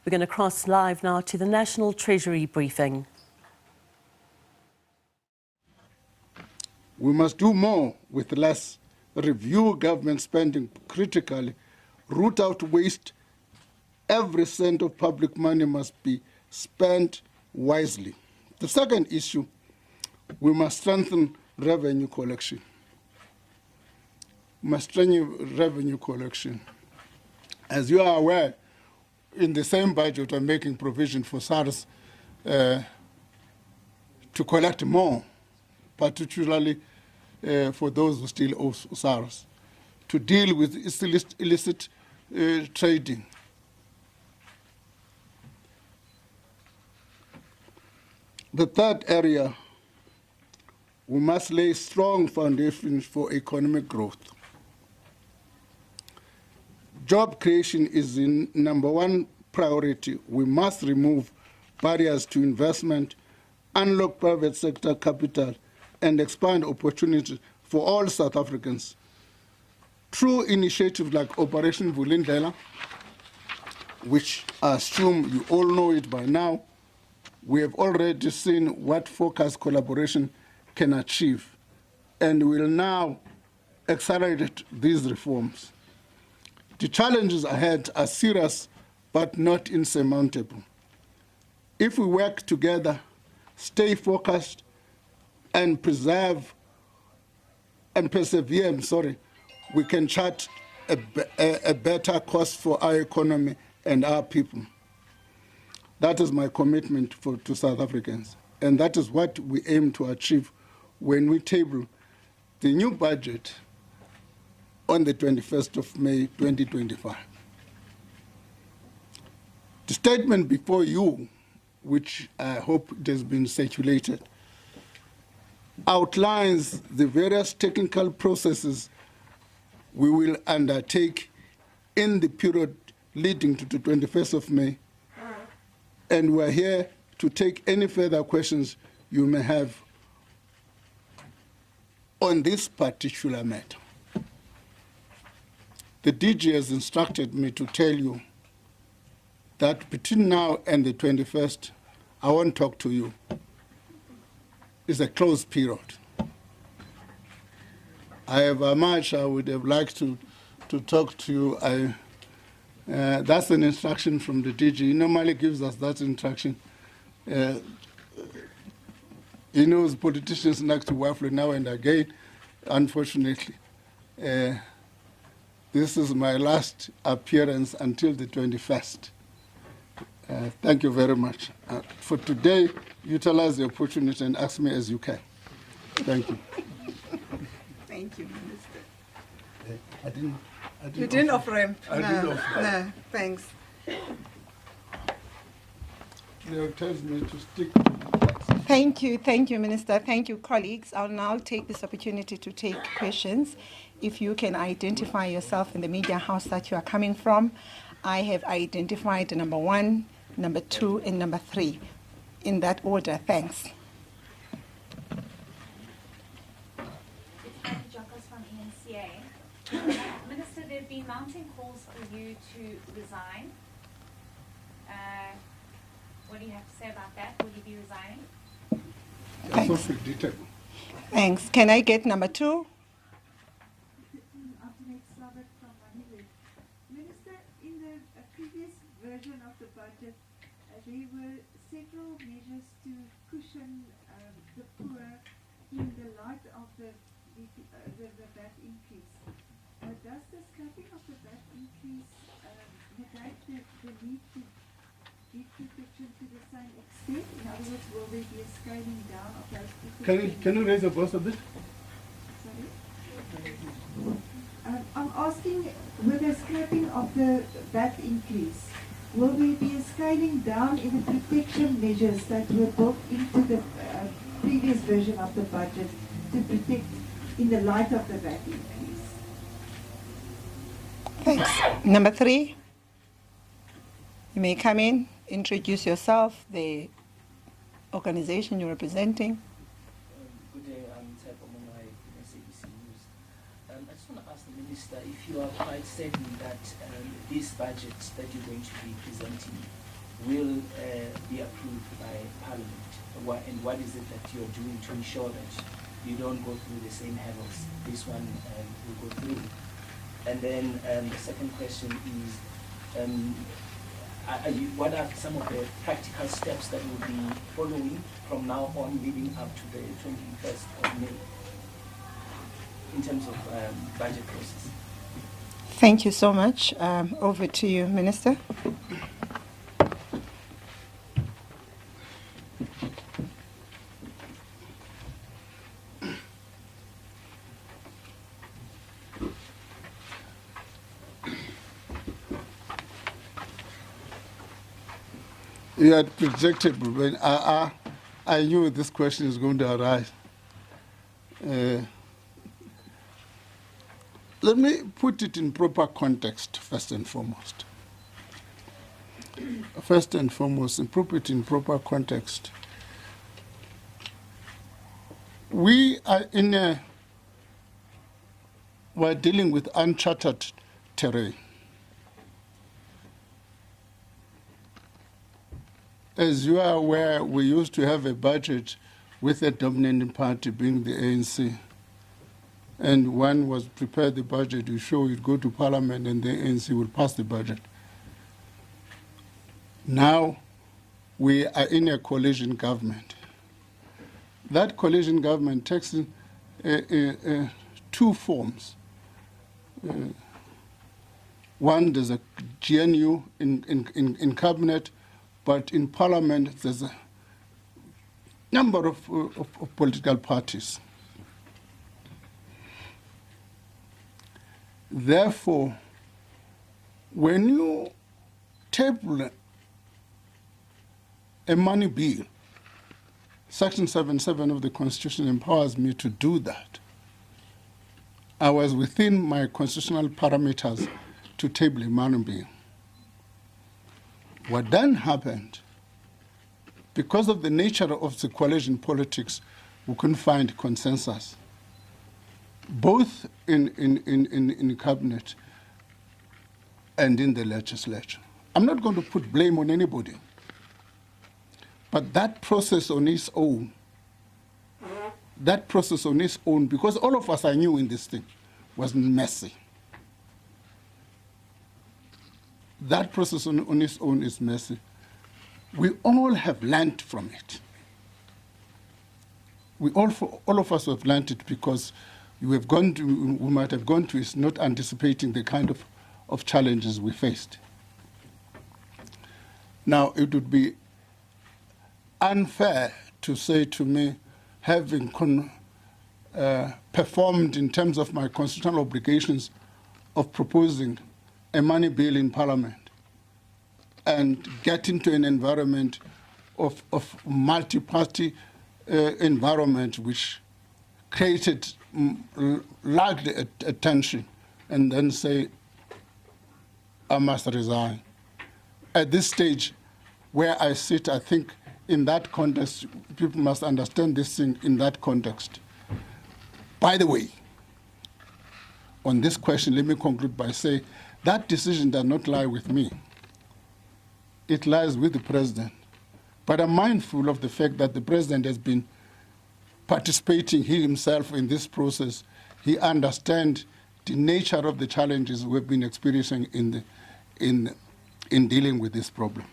We're going to cross live now to the National Treasury briefing. We must do more with less, review government spending critically, root out waste. Every cent of public money must be spent wisely. The second issue, we must strengthen revenue collection. Revenue collection. As you are aware, in the same budget, I'm making provision for SARS to collect more, particularly for those who still owe SARS, to deal with illicit trading. The third area, we must lay strong foundations for economic growth. Job creation is the #1 priority. We must remove barriers to investment, unlock private sector capital, and expand opportunities for all South Africans. Through initiatives like Operation Vulindlela, which I assume you all know it by now, we have already seen what focused collaboration can achieve, and will now accelerate these reforms. The challenges ahead are serious but not insurmountable. If we work together, stay focused, and persevere, we can chart a better course for our economy and our people. That is my commitment to South Africans, and that is what we aim to achieve when we table the new budget on the 21st of May, 2025. The statement before you, which I hope it has been circulated, outlines the various technical processes we will undertake in the period leading to the 21st of May, and we're here to take any further questions you may have on this particular matter. The DG has instructed me to tell you that between now and the 21st, I won't talk to you. It's a closed period. However much I would have liked to talk to you, that's an instruction from the DG. He normally gives us that instruction. He knows politicians like to waffle now and again, unfortunately. This is my last appearance until the 21st. Thank you very much. For today, utilize the opportunity and ask me as you can. Thank you. Thank you, Minister. I You didn't offer him? No, thanks. It tells me to stick. Thank you, Minister. Thank you, colleagues. I'll now take this opportunity to take questions. If you can identify yourself in the media house that you are coming from. I have identified #1, #2, and #3. In that order, thanks. From ENCA. Minister, there have been mounting calls for you to resign. What do you have to say about that? Will you be resigning? Thanks. Thanks. Can I get #2? Minister, in the previous version of the budget, there were several measures to cushion the poor in the light of the VAT increase. Does the scrapping of the VAT increase negate the need to give protection to the same extent? In other words, will there be a scaling down of those? Can you raise your voice a bit? Sorry? I'm asking, with the scrapping of the VAT increase, will there be a scaling down in the protection measures that were built into the previous version of the budget to protect in the light of the VAT increase? Thanks. #3. You may come in, introduce yourself, the organization you're representing. Good day, I'm SABC News. I just want to ask the Minister if you are quite certain that this budget that you're going to be presenting will be approved by Parliament? And what is it that you're doing to ensure that you don't go through the same hurdles this one will go through? And then the second question is, what are some of the practical steps that will be following from now on leading up to the 21st of May in terms of budget process? Thank you so much. Over to you, Minister. You had projected when I knew this question is going to arise. Let me put it in proper context first and foremost. First and foremost, and put it in proper context. We are we're dealing with uncharted terrain. As you are aware, we used to have a budget with the dominating party being the ANC. And one was prepare the budget, you show it, go to Parliament, and the ANC will pass the budget. Now, we are in a coalition government. That coalition government takes two forms. One, there's a GNU in cabinet, but in Parliament, there's a number of political parties. Therefore, when you table a money bill, Section 77 of the Constitution empowers me to do that. I was within my constitutional parameters to table a money bill. What then happened, because of the nature of the coalition politics, we couldn't find consensus, both in cabinet and in the legislature. I'm not going to put blame on anybody, but that process on its own, because all of us are new in this thing, was messy. That process on its own is messy. We all have learned from it. All of us have learned it because we might have gone to it not anticipating the kind of challenges we faced. Now, it would be unfair to say to me, having performed in terms of my constitutional obligations of proposing a money bill in Parliament and get into an environment of multi-party environment which created largely attention, and then say, I must resign. At this stage where I sit, I think in that context, people must understand this thing in that context. By the way, on this question, let me conclude by saying that decision does not lie with me. It lies with the president. But I'm mindful of the fact that the president has been participating he himself in this process. He understands the nature of the challenges we've been experiencing in dealing with this problem.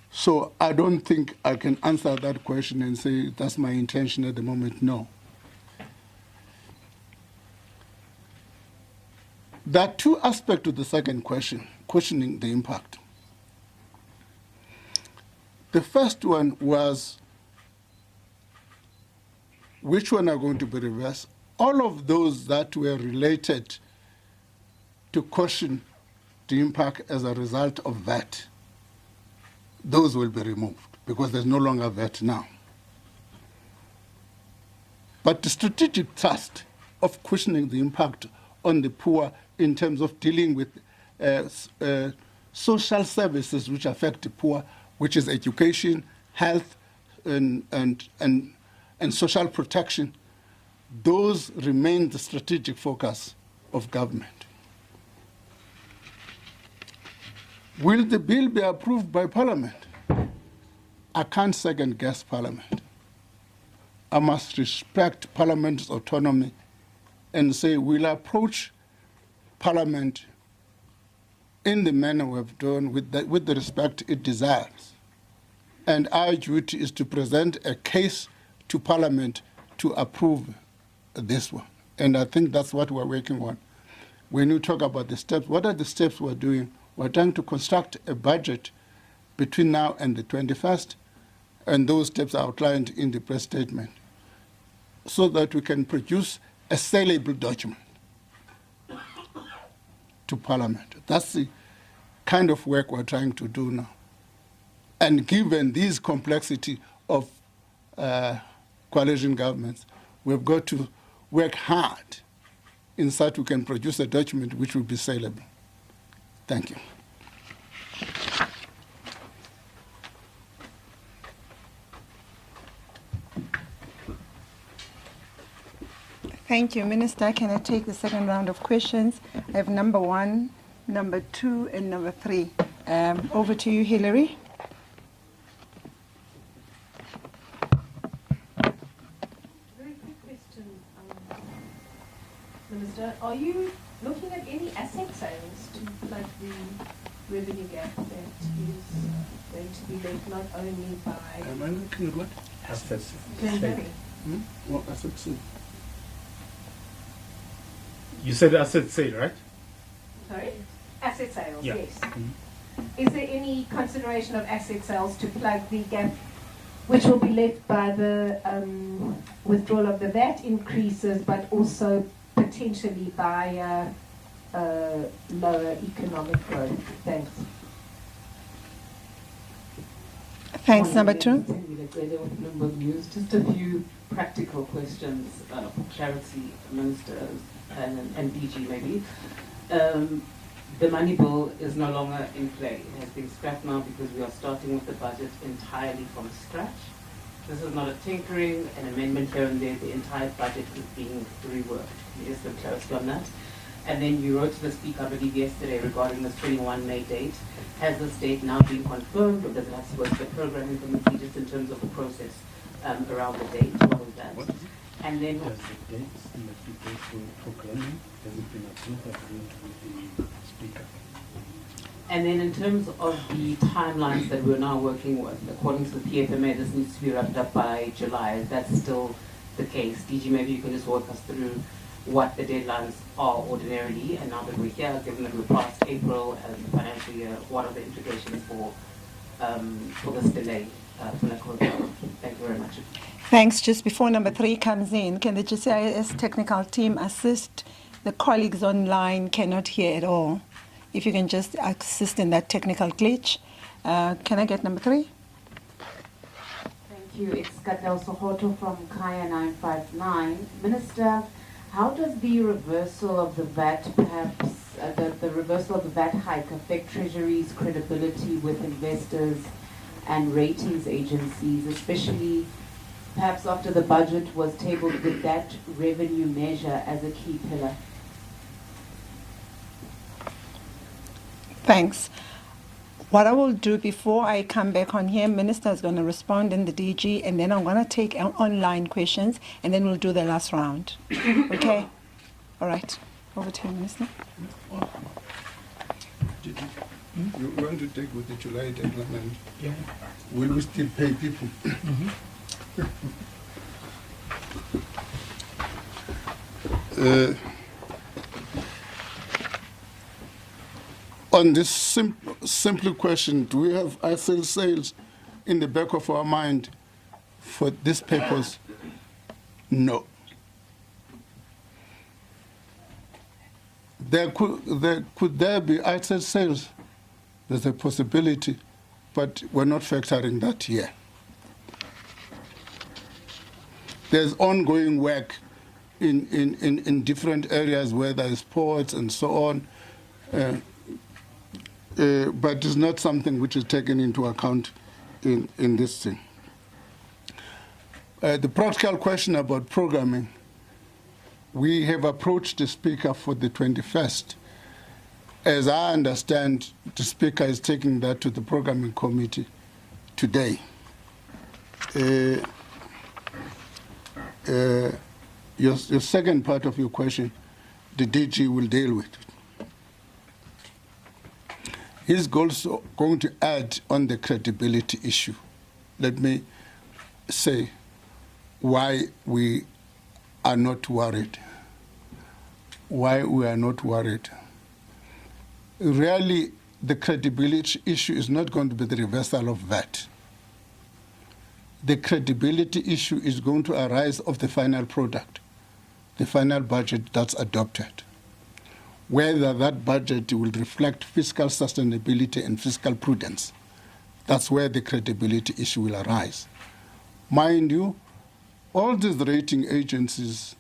So I don't think I can answer that question and say that's my intention at the moment. No. There are two aspects to the second question, questioning the impact. The first one was, which one are going to be reversed? All of those that were related to caution the impact as a result of VAT, those will be removed because there's no longer VAT now. But the strategic thrust of cushioning the impact on the poor in terms of dealing with social services which affect the poor, which is education, health, and social protection, those remain the strategic focus of government. Will the bill be approved by Parliament? I can't second guess Parliament. I must respect Parliament's autonomy and say we'll approach Parliament in the manner we've done with the respect it desires. And our duty is to present a case to Parliament to approve this one. And I think that's what we're working on. When you talk about the steps, what are the steps we're doing? We're trying to construct a budget between now and the 21st, and those steps are outlined in the press statement, so that we can produce a saleable document to Parliament. That's the kind of work we're trying to do now. And given this complexity of coalition governments, we've got to work hard in such we can produce a document which will be saleable. Thank you. Thank you, Minister. Can I take the second round of questions? I have number 1, number 2, and number 3. Over to you, Hillary. Very quick question, Minister. Are you looking at any asset sales to plug the revenue gap that is going to be left not only by... Am I looking at what? Assets. Treasury? What assets? You said asset sale, right? Sorry? Asset sales, Yeah. yes. Is there any consideration of asset sales to plug the gap which will be left by the withdrawal of the VAT increases, but also potentially by lower economic growth? Thanks. Thanks, number 2. Bloomberg News. Just a few practical questions for clarity, ministers and DG maybe. The money bill is no longer in play. It has been scrapped now because we are starting with the budget entirely from scratch. This is not a tinkering, an amendment here and there. The entire budget is being reworked. Can you just give clarity on that? And then you wrote to the Speaker, I believe, yesterday regarding this 21 May date. Has this date now been confirmed, or does it have to go to the programming committee just in terms of the process around the date? What was that? And then... Does the dates and the few dates for proclaiming, has it been approved with the Speaker? And then in terms of the timelines that we're now working with, according to the PFMA, this needs to be wrapped up by July. Is that still the case? DG, maybe you can just walk us through what the deadlines are ordinarily, and now that we're here, given that we're past April and the financial year, what are the implications for this delay for Nakoda? Thank you very much. Thanks. Just before number 3 comes in, can the GCIS technical team assist? The colleagues online cannot hear at all. If you can just assist in that technical glitch. Can I get number 3? Thank you. It's Katel Sohoto from Kaya 959. Minister, how does the reversal of the VAT, perhaps, the reversal of the VAT hike affect Treasury's credibility with investors and ratings agencies, especially perhaps after the budget was tabled with that revenue measure as a key pillar? Thanks. What I will do before I come back on here, Minister is going to respond in the DG, and then I'm going to take online questions, and then we'll do the last round. Okay? All right. Over to you, Minister. You want to take with the July deadline? Yeah. Will we still pay people? On this simple question, do we have asset sales in the back of our mind for this purpose? No. Could there be asset sales? There's a possibility, but we're not factoring that here. There's ongoing work in different areas where there is ports and so on, but it's not something which is taken into account in this thing. The practical question about programming, we have approached the Speaker for the 21st, As I understand, the Speaker is taking that to the Programming Committee today. Your second part of your question, the DG will deal with it. He's also going to add on the credibility issue. Let me say why we are not worried. Why we are not worried. Really, the credibility issue is not going to be the reversal of VAT. The credibility issue is going to arise of the final product, the final budget that's adopted. Whether that budget will reflect fiscal sustainability and fiscal prudence, that's where the credibility issue will arise. Mind you, all these rating agencies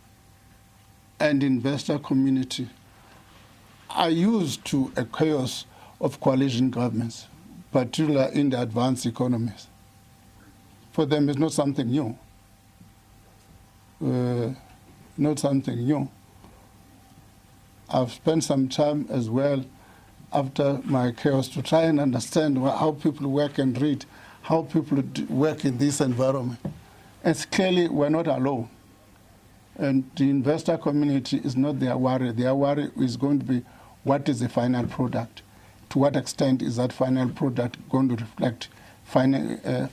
and investor community are used to a chaos of coalition governments, particularly in the advanced economies. For them, it's not something new. Not something new. I've spent some time as well after my chaos to try and understand how people work and read, how people work in this environment. And clearly, we're not alone. And the investor community is not their worry. Their worry is going to be, what is the final product? To what extent is that final product going to reflect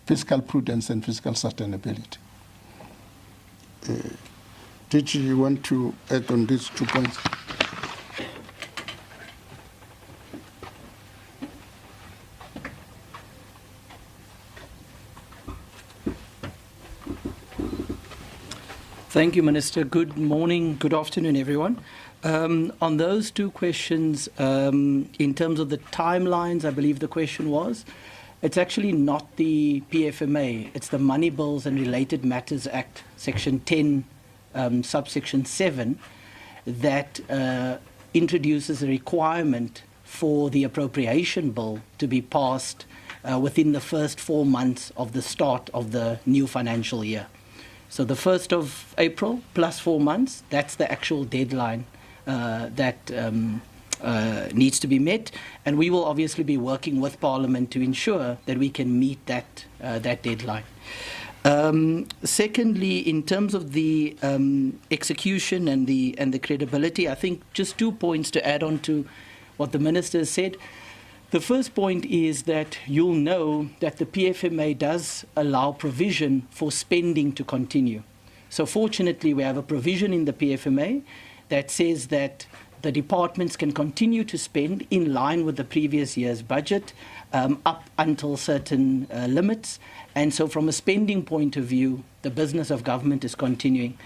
fiscal prudence and fiscal sustainability? Did you want to add on these 2 points? Thank you, Minister. Good morning, good afternoon, everyone. On those 2 questions, in terms of the timelines, I believe the question was, it's actually not the PFMA, it's the Money Bills and Related Matters Act, Section 10, subsection 7, that introduces a requirement for the appropriation bill to be passed within the first 4 months of the start of the new financial year. So the 1st of April plus 4 months, that's the actual deadline that needs to be met. And we will obviously be working with Parliament to ensure that we can meet that deadline. Secondly, in terms of the execution and the credibility, I think just 2 points to add on to what the Minister said. The first point is that you'll know that the PFMA does allow provision for spending to continue. So fortunately, we have a provision in the PFMA that says that the departments can continue to spend in line with the previous year's budget up until certain limits. And so from a spending point of view, the business of government is continuing.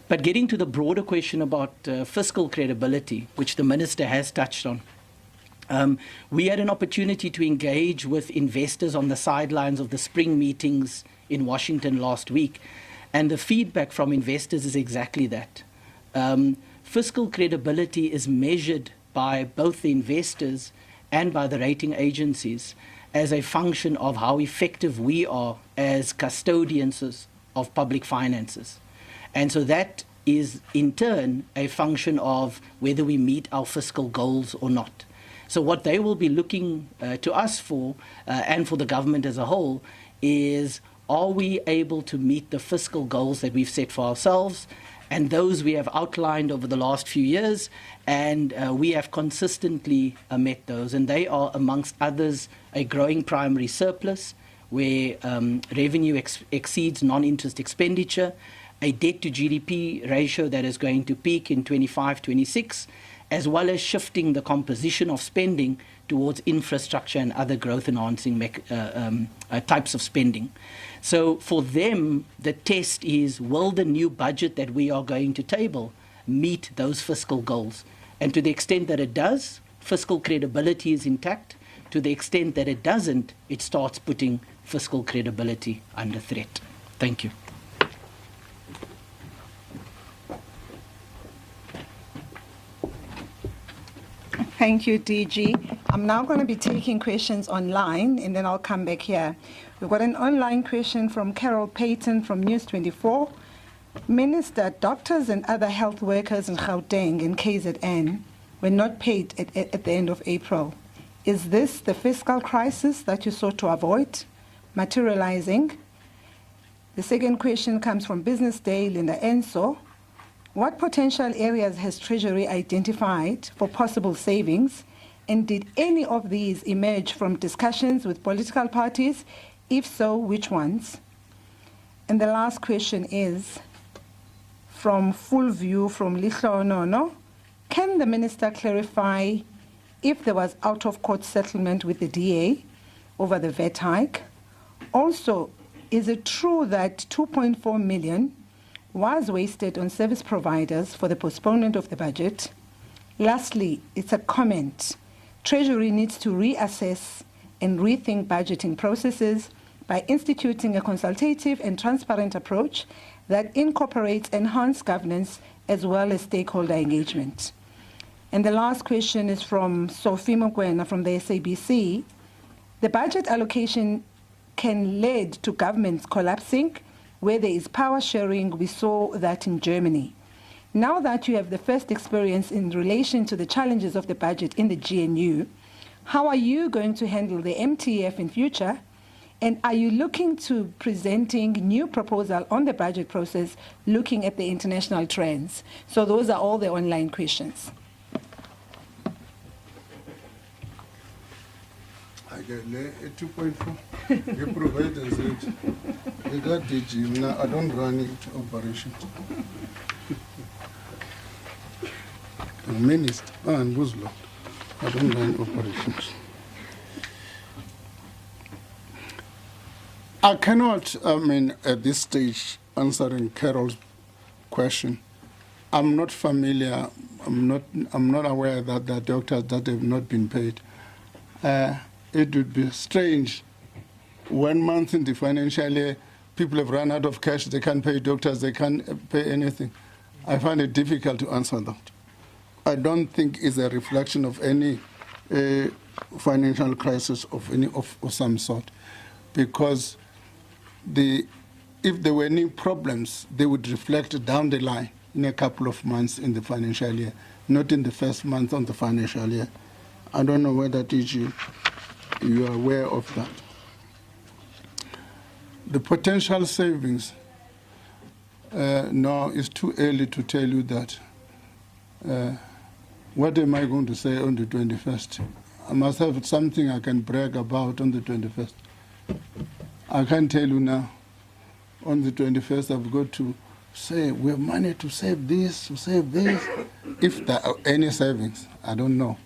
But getting to the broader question about fiscal credibility, which the Minister has touched on, we had an opportunity to engage with investors on the sidelines of the spring meetings in Washington last week. And the feedback from investors is exactly that. Fiscal credibility is measured by both the investors and by the rating agencies as a function of how effective we are as custodians of public finances. And so that is in turn a function of whether we meet our fiscal goals or not. So what they will be looking to us for, and for the government as a whole, is are we able to meet the fiscal goals that we've set for ourselves? And those we have outlined over the last few years, and we have consistently met those. And they are, amongst others, a growing primary surplus, where revenue exceeds non-interest expenditure, a debt-to-GDP ratio that is going to peak in 25-26, as well as shifting the composition of spending towards infrastructure and other growth-enhancing types of spending. So for them, the test is, will the new budget that we are going to table meet those fiscal goals? And to the extent that it does, fiscal credibility is intact. To the extent that it doesn't, it starts putting fiscal credibility under threat. Thank you. Thank you, DG. I'm now going to be taking questions online, and then I'll come back here. We've got an online question from Carol Payton from News 24. Minister, doctors and other health workers in Gauteng and KZN were not paid at the end of April. Is this the fiscal crisis that you sought to avoid materializing? The second question comes from Business Day, Linda Enso. What potential areas has Treasury identified for possible savings? And did any of these emerge from discussions with political parties? If so, which ones? And the last question is from Full View from Lihlo Nono. Can the Minister clarify if there was out-of-court settlement with the DA over the VAT hike? Also, is it true that 2.4 million was wasted on service providers for the postponement of the budget? Lastly, it's a comment. Treasury needs to reassess and rethink budgeting processes by instituting a consultative and transparent approach that incorporates enhanced governance as well as stakeholder engagement. And the last question is from Sophie Mokwena from the SABC. The budget allocation can lead to governments collapsing where there is power sharing. We saw that in Germany. Now that you have the first experience in relation to the challenges of the budget in the GNU, how are you going to handle the MTF in future? And are you looking to presenting new proposal on the budget process, looking at the international trends? So those are all the online questions. I get 2.4. You provide us it. You got DG. Now I don't run it operation. Minister and Guzlo. I don't run operations. I cannot, at this stage, answering Carol's question. I'm not familiar. I'm not aware that the doctors that have not been paid. It would be strange. 1 month in the financial year, people have run out of cash. They can't pay doctors. They can't pay anything. I find it difficult to answer that. I don't think it's a reflection of any financial crisis of some sort, because if there were any problems, they would reflect down the line in a couple of months in the financial year, not in the first month of the financial year. I don't know whether you are aware of that. The potential savings, no, it's too early to tell you that. What am I going to say on the 21st? I must have something I can brag about on the 21st. I can't tell you now. On the 21st, I've got to say, we have money to save this, to save this. If there are any savings, I don't know.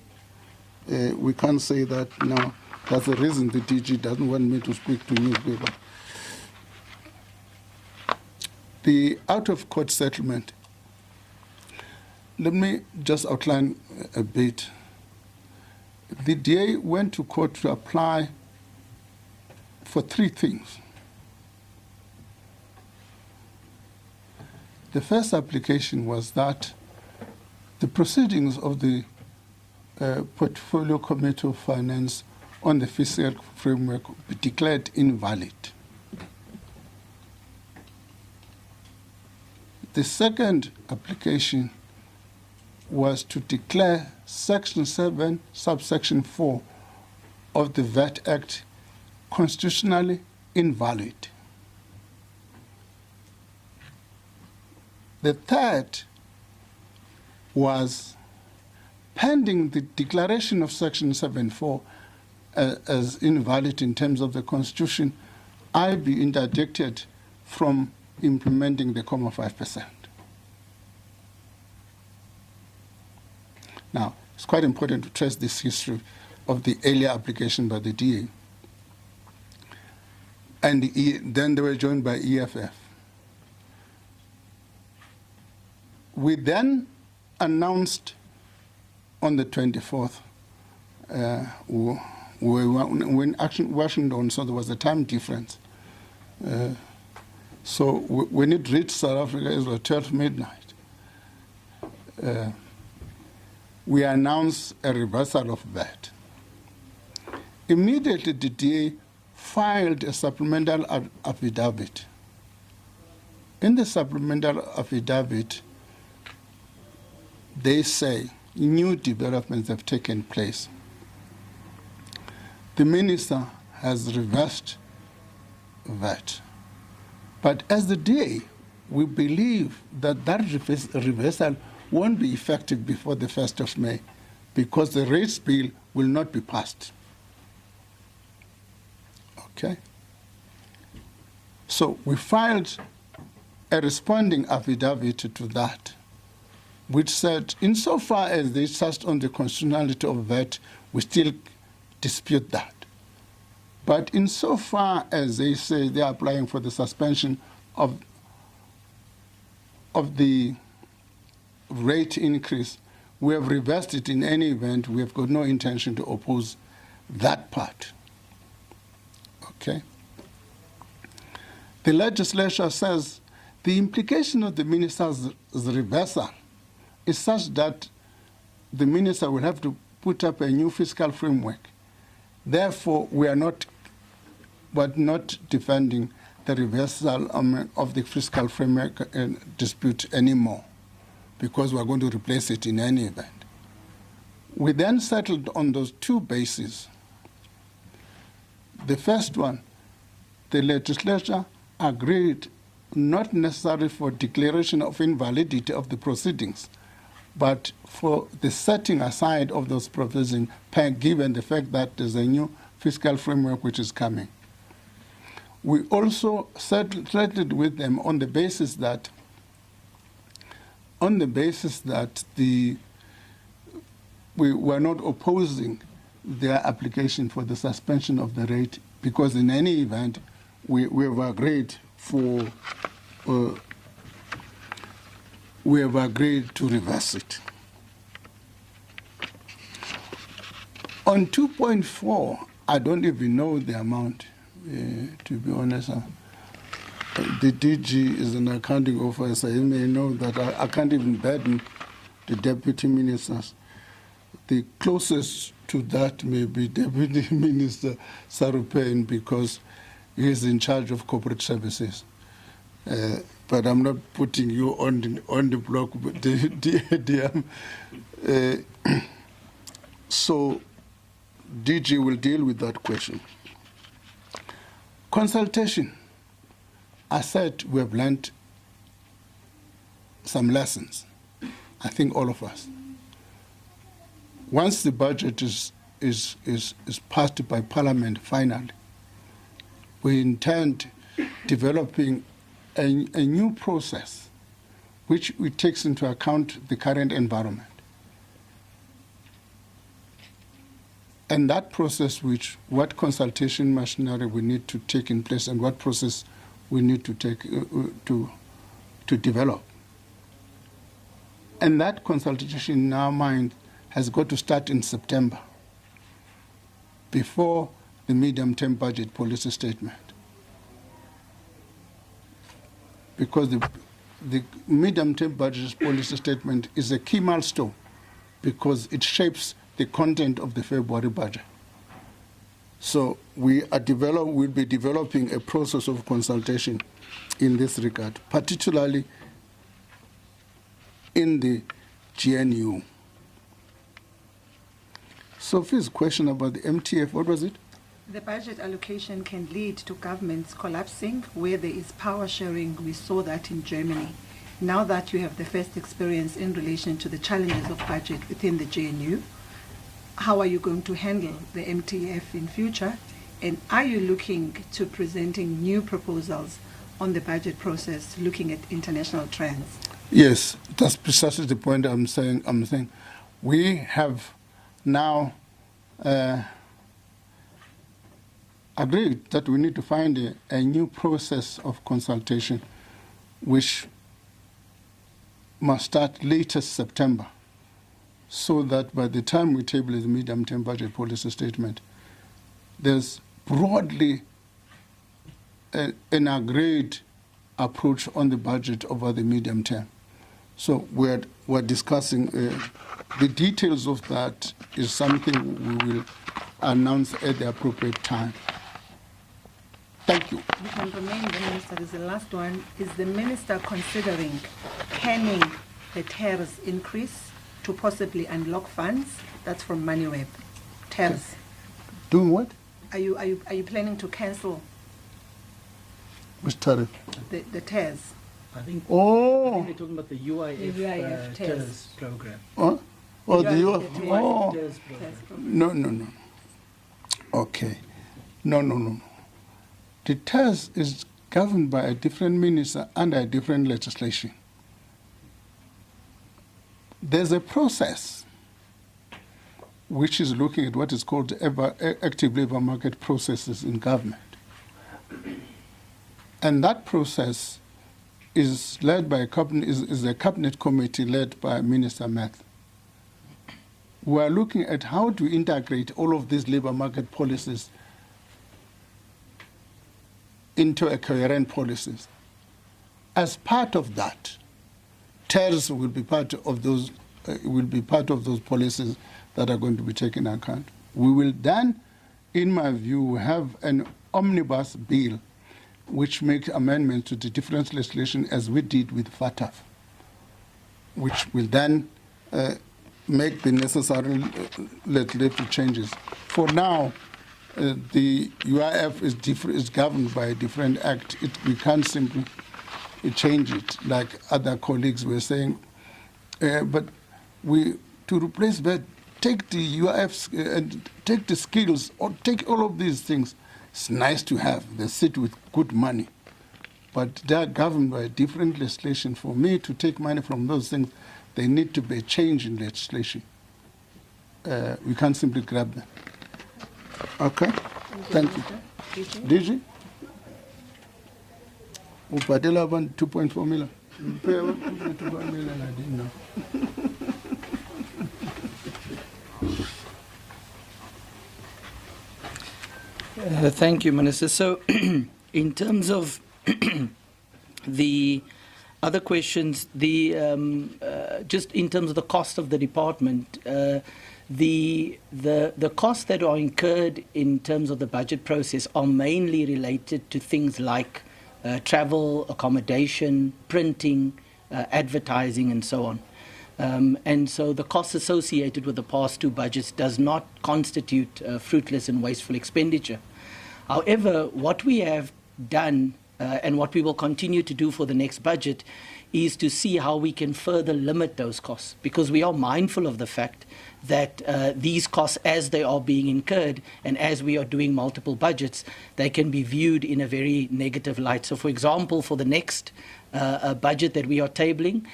We can't say that now. That's the reason the DG doesn't want me to speak to newspaper. The out-of-court settlement, let me just outline a bit. The DA went to court to apply for 3 things. The first application was that the proceedings of the Portfolio Committee of Finance on the fiscal framework be declared invalid. The second application was to declare Section 7, subsection 4 of the VAT Act constitutionally invalid. The third was, pending the declaration of Section 7.4 as invalid in terms of the Constitution, I be interdicted from implementing the 5%. Now, it's quite important to trace this history of the earlier application by the DA. And then they were joined by EFF. We then announced on the 24th, when Washington, so there was a time difference. So when it reached South Africa, it was 12 midnight. We announced a reversal of that. Immediately, the DA filed a supplemental affidavit. In the supplemental affidavit, they say new developments have taken place. The minister has reversed VAT. But as the day, we believe that reversal won't be effective before the 1st of May because the rates bill will not be passed. Okay? So we filed a responding affidavit to that, which said, insofar as they touched on the constitutionality of VAT, we still dispute that. But insofar as they say they are applying for the suspension of the rate increase, we have reversed it in any event. We have got no intention to oppose that part. Okay? The legislature says the implication of the minister's reversal is such that the minister will have to put up a new fiscal framework. Therefore, we are not defending the reversal of the fiscal framework dispute anymore, because we are going to replace it in any event. We then settled on those two bases. The first one, the legislature agreed not necessarily for declaration of invalidity of the proceedings, but for the setting aside of those provisions, given the fact that there's a new fiscal framework which is coming. We also settled with them on the basis that we were not opposing their application for the suspension of the rate, because in any event we have agreed to reverse it. On 2.4, I don't even know the amount, to be honest. The DG is an accounting officer. He may know that I can't even burden the deputy ministers. The closest to that may be Deputy Minister Sarupen, because he is in charge of corporate services. But I'm not putting you on the block. So DG will deal with that question. Consultation. I said we have learned some lessons. I think all of us. Once the budget is passed by Parliament finally, we intend developing a new process which takes into account the current environment. And that process, what consultation machinery we need to take in place and what process we need to take to develop. And that consultation in our mind has got to start in September, before the medium-term budget policy statement. Because the medium-term budget policy statement is a key milestone, because it shapes the content of the February budget. So we'll be developing a process of consultation in this regard, particularly in the GNU. Sophie's question about the MTF, what was it? The budget allocation can lead to governments collapsing where there is power sharing. We saw that in Germany. Now that you have the first experience in relation to the challenges of budget within the GNU, how are you going to handle the MTF in future? And are you looking to presenting new proposals on the budget process, looking at international trends? Yes, that's precisely the point I'm saying. We have now agreed that we need to find a new process of consultation which must start latest September, so that by the time we table the medium-term budget policy statement, there's broadly an agreed approach on the budget over the medium term. So we're discussing the details of that is something we will announce at the appropriate time. Thank you. We can remain the minister. This is the last one. Is the minister considering canning the tariffs increase to possibly unlock funds. That's from MoneyWeb. TERS. Doing what? Are you planning to cancel Which tariff? the TERS? I think Oh, they're talking about the UIF, The UIF TERS program. oh, oh, the You UF. are the Oh, TERS program. no. Okay, no. The TERS is governed by a different minister under a different legislation. There's a process which is looking at what is called active labor market processes in government. And that process is led by a cabinet committee led by Minister Math. We are looking at how to integrate all of these labor market policies into a coherent policies. As part of that, TERS will be part of those policies that are going to be taken into account. We will then, in my view, have an omnibus bill which makes amendments to the different legislation as we did with FATF, which will then make the necessary legislative changes. For now, the UIF is governed by a different act. We can't simply change it like other colleagues were saying. But to replace that, take the UIFs and take the skills, or take all of these things. It's nice to have. They sit with good money. But they are governed by a different legislation. For me to take money from those things, they need to be a change in legislation. We can't simply grab them. Okay? Thank you. DG? Upatela about 2.4 million. 2.4 million, I didn't know. Thank you, Minister. So, in terms of the other questions, just in terms of the cost of the department, the costs that are incurred in terms of the budget process are mainly related to things like travel, accommodation, printing, advertising, and so on. And so the costs associated with the past two budgets does not constitute fruitless and wasteful expenditure. However, what we have done and what we will continue to do for the next budget is to see how we can further limit those costs, because we are mindful of the fact that these costs, as they are being incurred and as we are doing multiple budgets, they can be viewed in a very negative light. So, for example, for the next budget that we are tabling,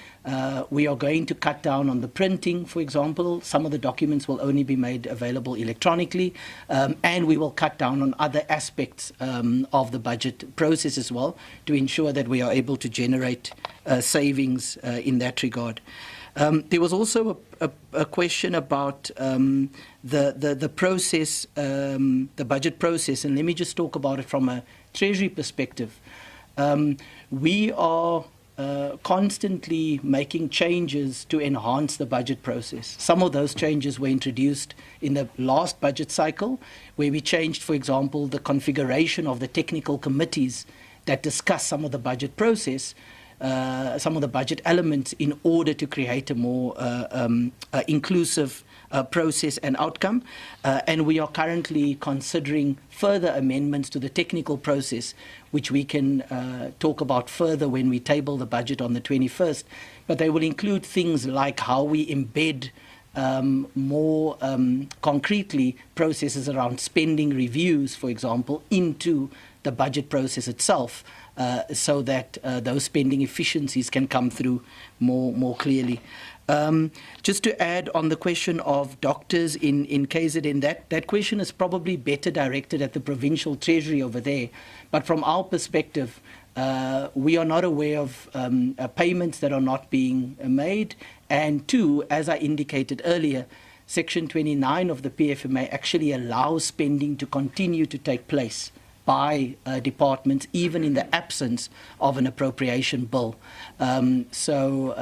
we are going to cut down on the printing, for example. Some of the documents will only be made available electronically, and we will cut down on other aspects of the budget process as well to ensure that we are able to generate savings in that regard. There was also a question about the process, the budget process, and let me just talk about it from a Treasury perspective. We are constantly making changes to enhance the budget process. Some of those changes were introduced in the last budget cycle, where we changed, for example, the configuration of the technical committees that discuss some of the budget process, some of the budget elements, in order to create a more inclusive process and outcome. And we are currently considering further amendments to the technical process, which we can talk about further when we table the budget on the 21st. But they will include things like how we embed more concretely processes around spending reviews, for example, into the budget process itself, so that those spending efficiencies can come through more clearly. Just to add on the question of doctors in KZN, that question is probably better directed at the provincial treasury over there. But from our perspective, we are not aware of payments that are not being made. And two, as I indicated earlier, Section 29 of the PFMA actually allows spending to continue to take place by departments, even in the absence of an appropriation bill. So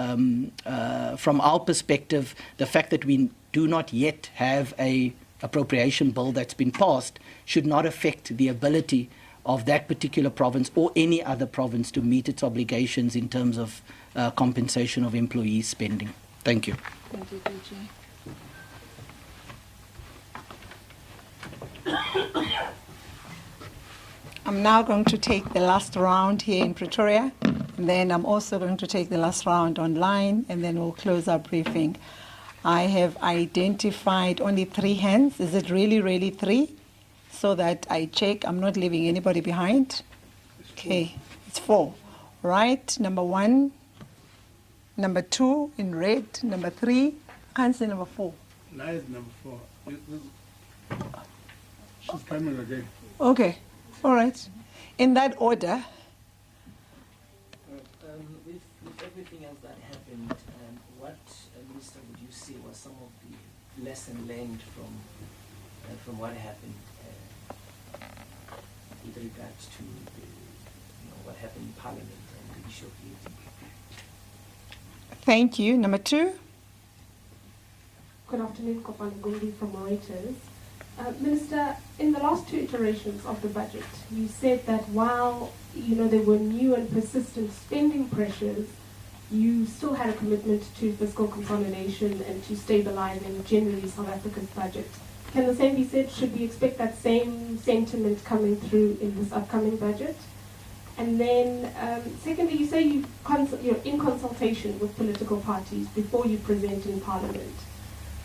from our perspective, the fact that we do not yet have an appropriation bill that's been passed should not affect the ability of that particular province or any other province to meet its obligations in terms of compensation of employees' spending. Thank you. Thank you, DG. I'm now going to take the last round here in Pretoria, and then I'm also going to take the last round online, and then we'll close our briefing. I have identified only 3 hands. Is it really 3? So that I check I'm not leaving anybody behind. Okay, it's 4. Right, number 1, number 2 in red, number 3, can't say number 4. Now is number 4. She's coming again. Okay, all right. In that order. With everything else that happened, what, Minister, would you say was some of the lesson learned from what happened with regards to what happened in Parliament and the issue of VAT? Thank you. Number 2. Good afternoon, Kopani Gundi from Reuters. Minister, in the last 2 iterations of the budget, you said that while there were new and persistent spending pressures, you still had a commitment to fiscal consolidation and to stabilizing generally South Africa's budget. Can the same be said? Should we expect that same sentiment coming through in this upcoming budget? And then, secondly, you say you're in consultation with political parties before you present in Parliament.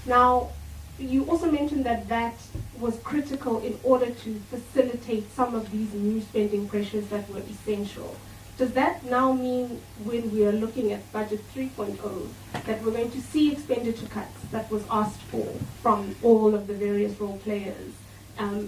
Now, you also mentioned that that was critical in order to facilitate some of these new spending pressures that were essential. Does that now mean when we are looking at Budget 3.0 that we're going to see expenditure cuts that was asked for from all of the various role players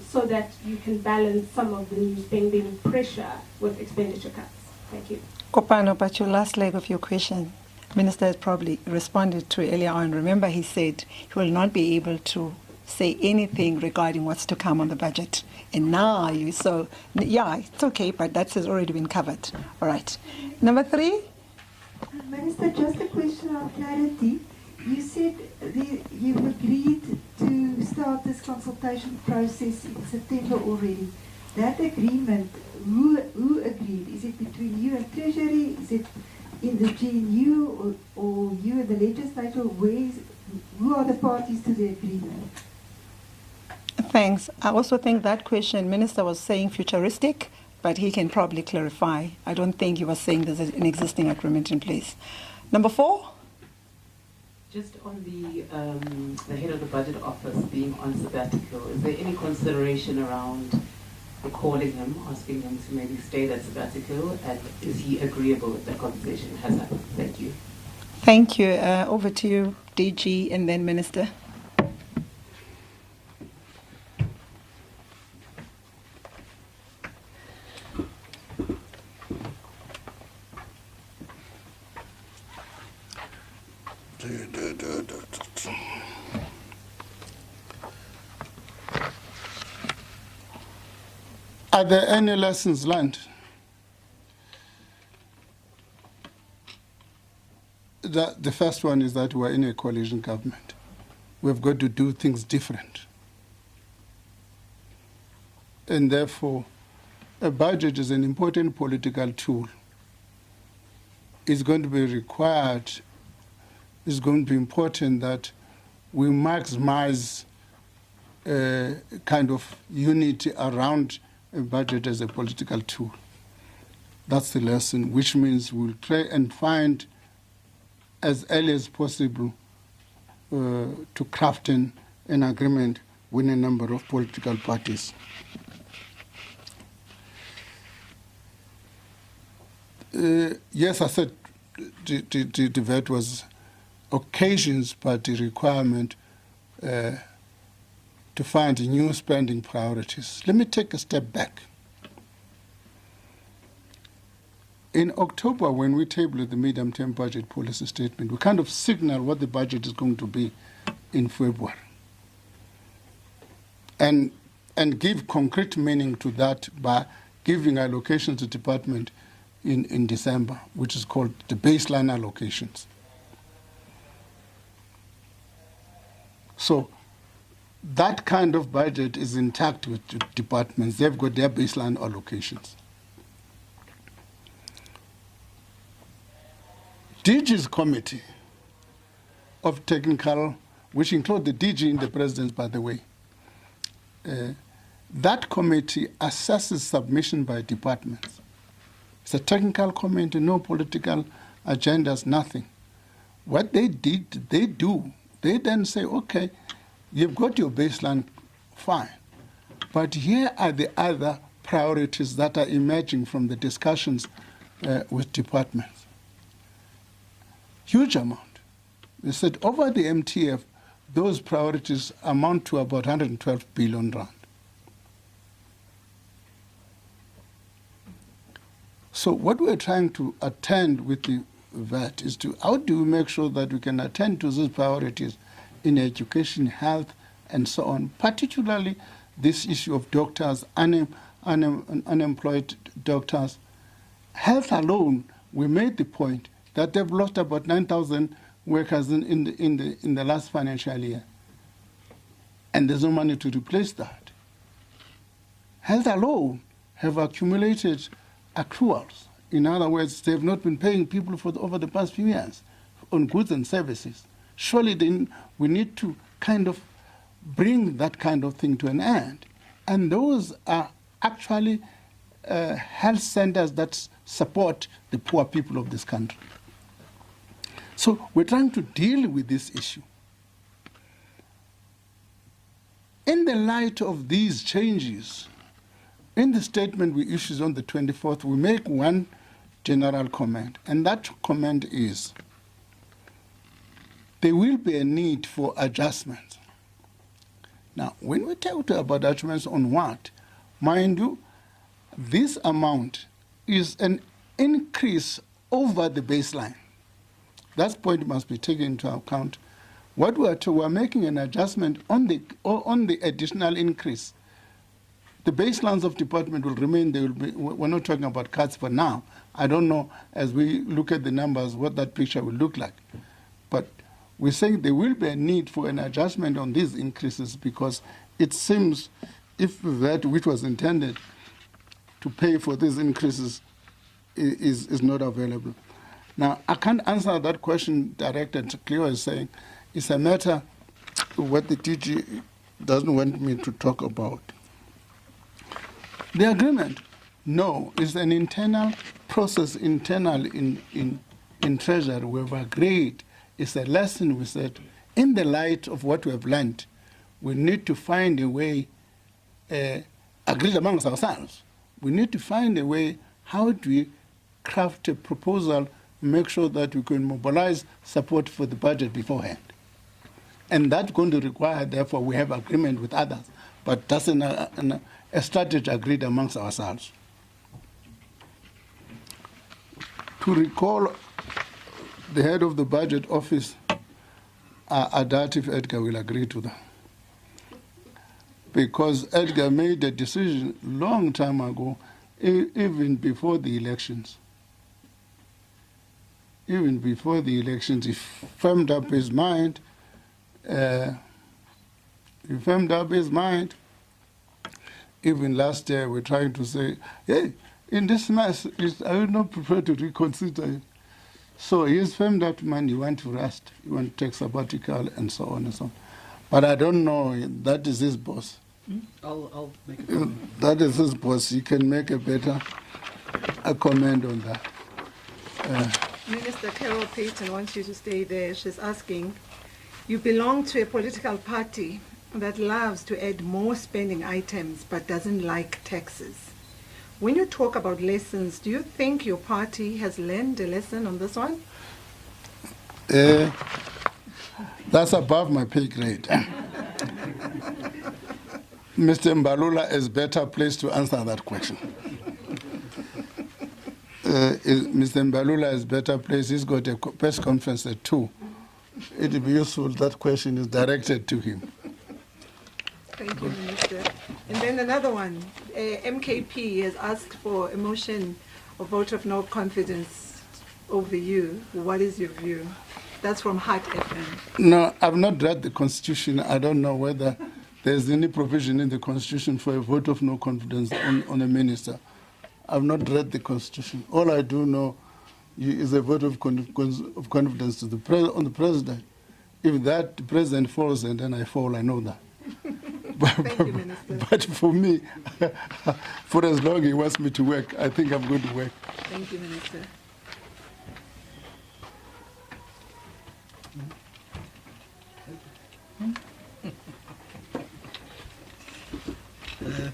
so that you can balance some of the new spending pressure with expenditure cuts? Thank you. Kopano, but your last leg of your question, Minister has probably responded to earlier on. Remember, he said he will not be able to say anything regarding what's to come on the budget. And now yeah, it's okay, but that has already been covered. All right. Number 3. Minister, just a question of clarity. You said you've agreed to start this consultation process in September already. That agreement, who agreed? Is it between you and Treasury? Is it in the GNU or you and the legislature? Who are the parties to the agreement? Thanks. I also think that question, Minister was saying futuristic, but he can probably clarify. I don't think he was saying there's an existing agreement in place. Number 4. Just on the head of the budget office being on sabbatical, is there any consideration around calling him, asking him to maybe stay that sabbatical, and is he agreeable if that conversation has happened? Thank you. Thank you. Over to you, DG, and then Minister. Are there any lessons learned? The first one is that we're in a coalition government. We've got to do things different. And therefore, a budget is an important political tool. It's going to be required, it's going to be important that we maximize kind of unity around a budget as a political tool. That's the lesson, which means we'll try and find as early as possible to craft an agreement with a number of political parties. Yes, I said the VAT was occasions, but the requirement to find new spending priorities. Let me take a step back. In October, when we tabled the medium-term budget policy statement, we kind of signal what the budget is going to be in February, and give concrete meaning to that by giving allocations to the department in December, which is called the baseline allocations. So that kind of budget is intact with the departments. They've got their baseline allocations. DG's committee of technical, which include the DG in the President, by the way. That committee assesses submission by departments. It's a technical committee, no political agendas, nothing. What they then say, okay, you've got your baseline, fine. But here are the other priorities that are emerging from the discussions with departments. Huge amount. They said over the MTF, those priorities amount to about 112 billion rand. So what we're trying to attend with the VAT is to how do we make sure that we can attend to these priorities in education, health, and so on, particularly this issue of doctors, unemployed doctors. Health alone, we made the point that they've lost about 9,000 workers in the last financial year. And there's no money to replace that. Health alone have accumulated accruals. In other words, they've not been paying people for over the past few years on goods and services. Surely then we need to kind of bring that kind of thing to an end. And those are actually health centers that support the poor people of this country. So we're trying to deal with this issue. In the light of these changes, in the statement we issued on the 24th, we make one general comment, and that comment is there will be a need for adjustments. Now, when we talk about adjustments on what, mind you, this amount is an increase over the baseline. That point must be taken into account. What we're making an adjustment on the additional increase. The baselines of department will remain. We're not talking about cuts for now. I don't know, as we look at the numbers, what that picture will look like. But we're saying there will be a need for an adjustment on these increases because it seems if that which was intended to pay for these increases is not available. Now, I can't answer that question directed to Cleo is saying it's a matter of what the DG doesn't want me to talk about. The agreement, no, is an internal process, internal in Treasury. We've agreed. It's a lesson we said. In the light of what we have learned, we need to find a way, agreed amongst ourselves. We need to find a way, how do we craft a proposal, make sure that we can mobilize support for the budget beforehand. And that's going to require, therefore, we have agreement with others, but that's a strategy agreed amongst ourselves. To recall, the head of the budget office, I doubt if Edgar will agree to that. Because Edgar made a decision long time ago, even before the elections. Even before the elections, he firmed up his mind. Even last year, we're trying to say, hey, in this mess, I will not prefer to reconsider it. So he's firmed up mind, he went to rest, he went to take sabbatical, and so on and so on. But I don't know, that is his boss. I'll make a comment. That is his boss. He can make a better comment on that. Minister Carol Payton wants you to stay there. She's asking, you belong to a political party that loves to add more spending items but doesn't like taxes. When you talk about lessons, do you think your party has learned a lesson on this one? That's above my pay grade. Mr. Mbalula is better placed to answer that question. Mr. Mbalula is better placed. He's got a press conference at 2. It would be useful that question is directed to him. Thank you, Minister. And then another one. MKP has asked for a motion of vote of no confidence over you. What is your view? That's from Heart FM. No, I've not read the Constitution. I don't know whether there's any provision in the Constitution for a vote of no confidence on a minister. I've not read the Constitution. All I do know is a vote of confidence to on the President. If that president falls and then I fall, I know that. Thank you, Minister. But for me, for as long as he wants me to work, I think I'm going to work. Thank you, Minister.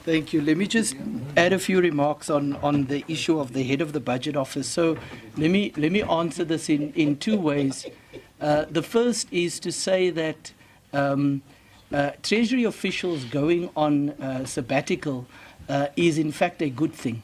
Thank you. Let me just add a few remarks on the issue of the head of the budget office. So let me answer this in two ways. The first is to say that Treasury officials going on sabbatical is in fact a good thing.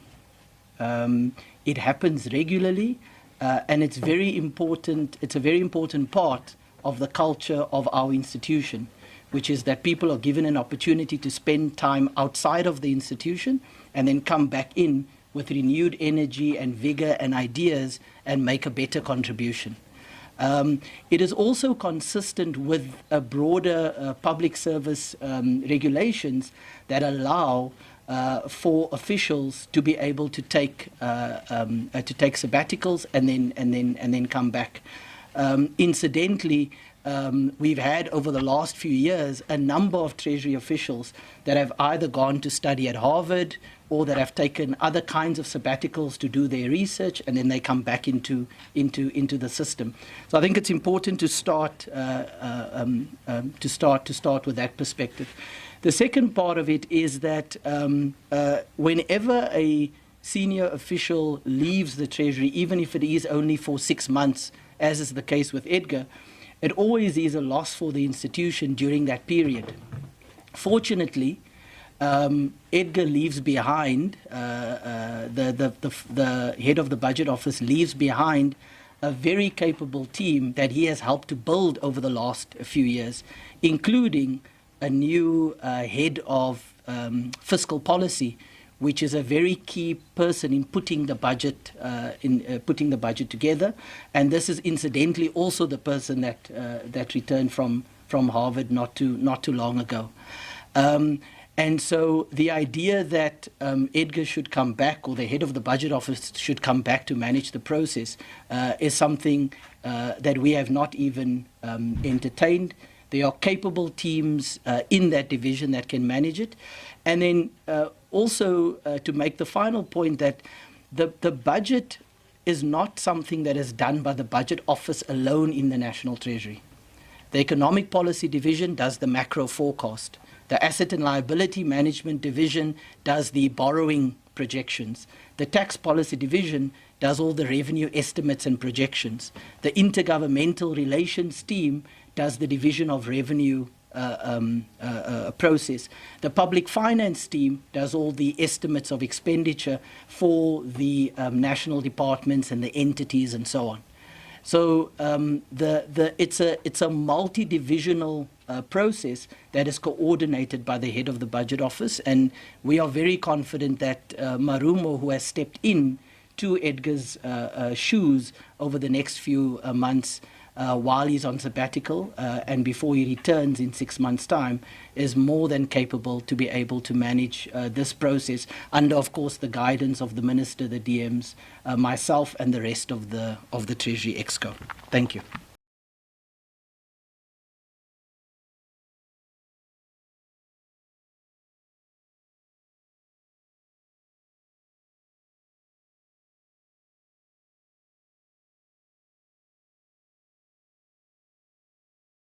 It happens regularly, and it's very important. It's a very important part of the culture of our institution, which is that people are given an opportunity to spend time outside of the institution and then come back in with renewed energy and vigor and ideas and make a better contribution. It is also consistent with a broader public service regulations that allow for officials to be able to take sabbaticals and then come back. Incidentally, we've had over the last few years a number of Treasury officials that have either gone to study at Harvard or that have taken other kinds of sabbaticals to do their research, and then they come back into the system. So I think it's important to start with that perspective. The second part of it is that whenever a senior official leaves the Treasury, even if it is only for 6 months, as is the case with Edgar, it always is a loss for the institution during that period. Fortunately, Edgar leaves behind, the head of the budget office leaves behind a very capable team that he has helped to build over the last few years, including a new head of fiscal policy, which is a very key person in putting the budget together. And this is incidentally also the person that returned from Harvard not too long ago. And so the idea that Edgar should come back, or the head of the budget office should come back to manage the process, is something that we have not even entertained. There are capable teams in that division that can manage it. And then also to make the final point that the budget is not something that is done by the budget office alone in the National Treasury. The Economic Policy Division does the macro forecast. The Asset and Liability Management Division does the borrowing projections. The Tax Policy Division does all the revenue estimates and projections. The Intergovernmental Relations team does the division of revenue process. The Public Finance team does all the estimates of expenditure for the national departments and the entities and so on. So it's a multi-divisional process that is coordinated by the head of the budget office, and we are very confident that Marumo, who has stepped in to Edgar's shoes over the next few months while he's on sabbatical and before he returns in 6 months' time, is more than capable to be able to manage this process under, of course, the guidance of the Minister, the DMs, myself, and the rest of the Treasury Exco. Thank you.